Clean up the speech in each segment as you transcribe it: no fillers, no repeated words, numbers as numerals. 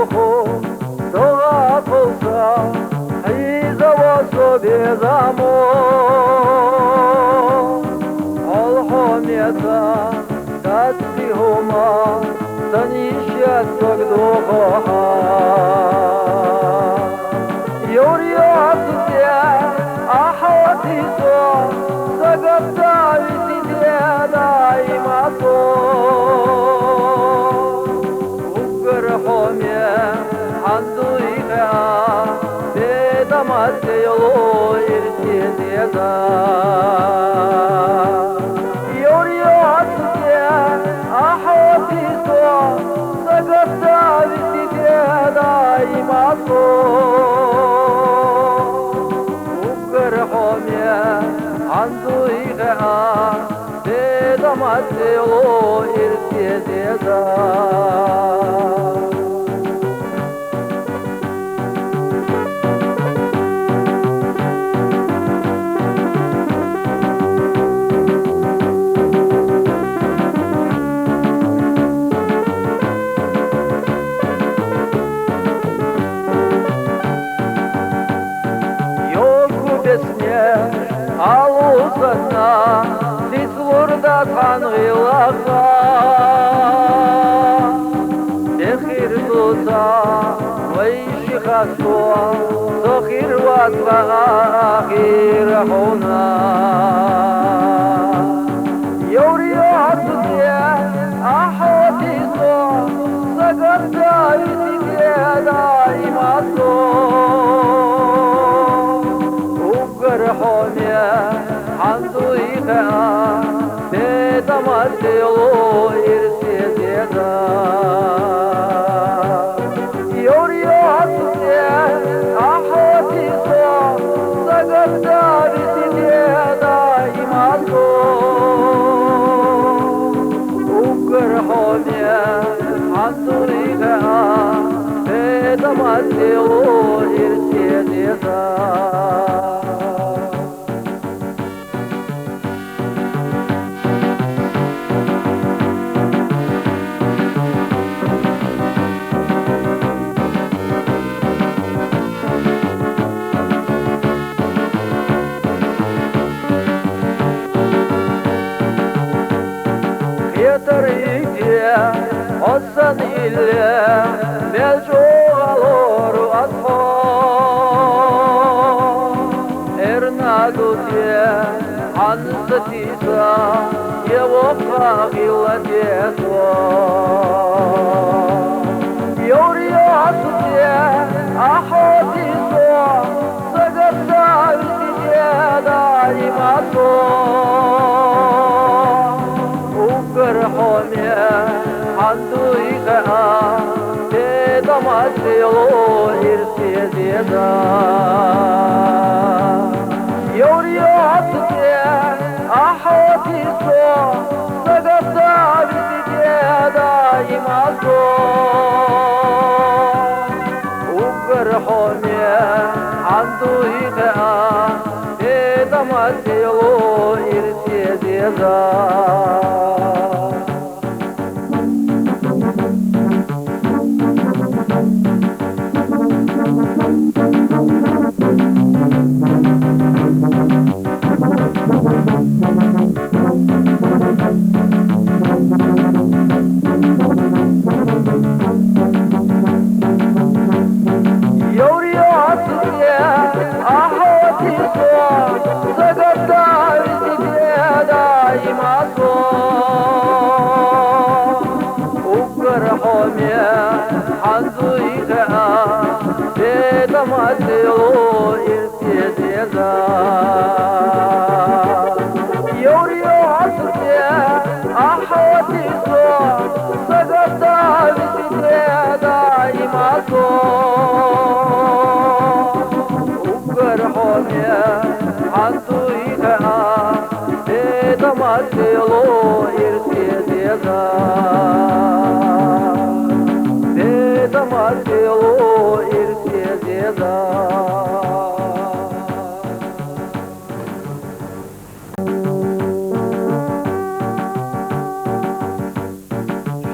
ділку, дога полса, і заво собі замов. Олхомета, та цігума, та ніщасток духоха. Юріосусе, ахотисо, загадаю деда і масо. Верхом'є, андуйка, деда масило ірсі деда. Юріосусе, ахотисо, загадаю деда і масо. Верхом'є, андуйка, деда масило ірсі деда. Алусана, Лислурда Танвилаха, Техир Туса, Вайшихасуа, Сохир Ватва Ахир Хуна. Юриосусе, Ахотисо, Загадаю Сидеда и Масо. Верхом'є, андуйка, деда масило ірсі деда. Юріосусе, ахотисо, загадаю деда і масо. Верхом'є, андуйка, деда масило ірсі деда. Yeteriye olsan ille Belçoğalor atma Ernadutye Hansatisa Yevoka giladetwa Yuriosutye Ahotiso Sagata Üsideda imato Верхом'є, андуйка, деда масило ірсі деда. Юріосусе, ахотисо, загадаю деда і масо. Верхом'є, андуйка, деда масило ірсі деда. Юріосусе, ахотисо, загадаю деда і масо. Верхом'є, андуйка, деда масило ірсі деда. Юріосусе, ахотисо, загадаю деда і масо. Верхом'є, андуйка, деда масило ірсі деда. Деда масило ірсі деда.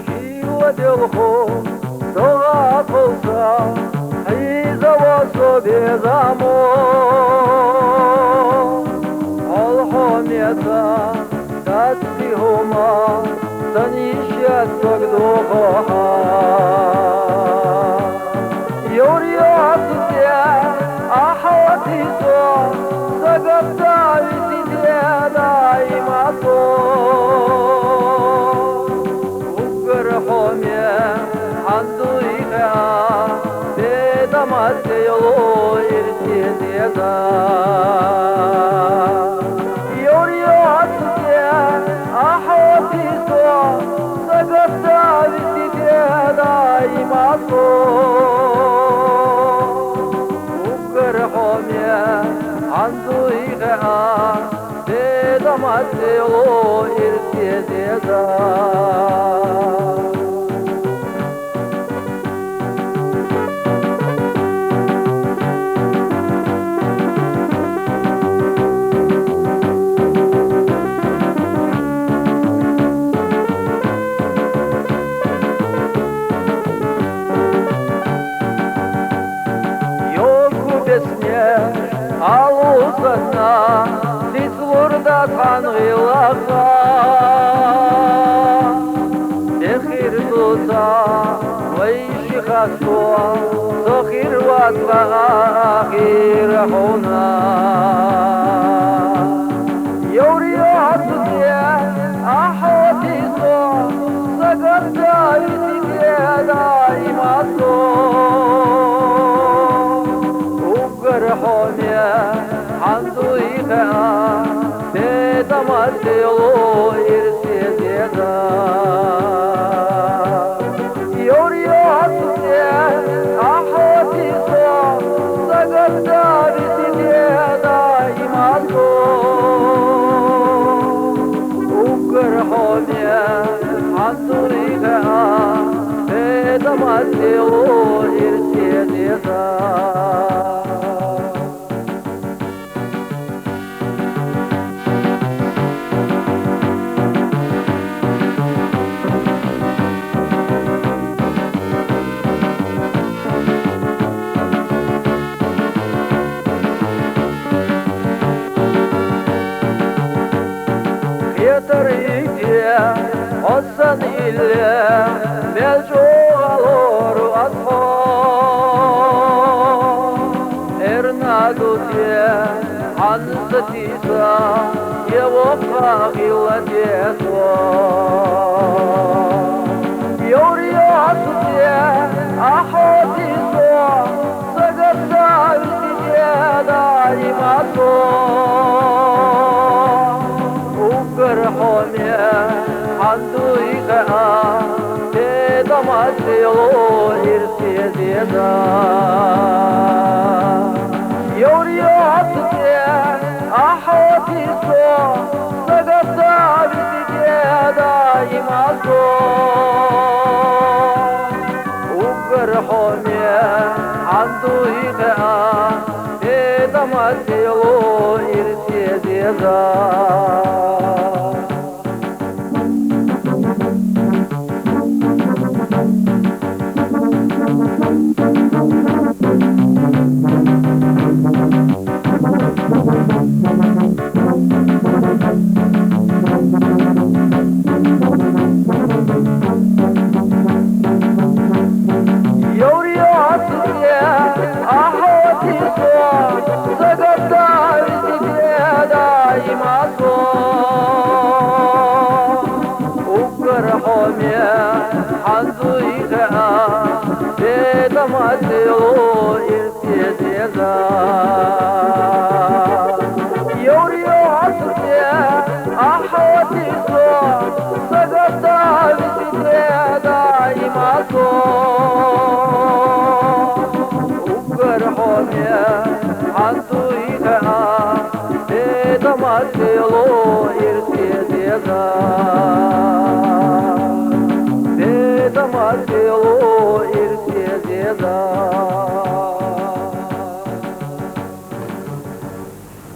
Шила ділку, дога полса, حيزة وصبي زامو الحميتا تاتيهما تنيشيات تقدوها يوريات تيا أحواتيسو سقبتا بسيديا دايماتو وقرحوميا عنده إيقا بيدا ماتيلو إرسيديدا يوريات تيا أحواتيسو سقبتا بسيديا دايماتو وقرحوميا عنده إيقا بيدا ماتيلو إرسيديدا Алузана Литвурда Канвилаха Техир Тута Вайшихасуа Тохир Ватва Ахир Хуна Юриатуя Ахотисо Сагарда Исикеда Имасо وقرحوميا عنده إيقا بيدا ماتيلو إرسيديدا يورياتويا أحواتيسو سقبتا بسيديدا إماتو وقرحوميا عنده إيقا بيدا ماتيلو إرسيديدا Tarihia, osan ille, beljo aloro atho. Ernadutia, ansatisa, yevoka giladieso. Yoriatutia, ahotiso, sagabta isidiada imato. وقرحوميا عنده إيقا بيدا ماتيلو إرسيديدا يورياتويا أحواتيسو سقبتا بسيديدا إماتو وقرحوميا عنده إيقا بيدا ماتيلو إرسيديدا عنده إيقا بيدا ماتيلو إرسيديدا يورياتويا أحواتيسو سقبتا بسيديدا إماتو وقرحوميا عنده إيقا بيدا ماتيلو إرسيديدا Beda Marcelo Irsiededa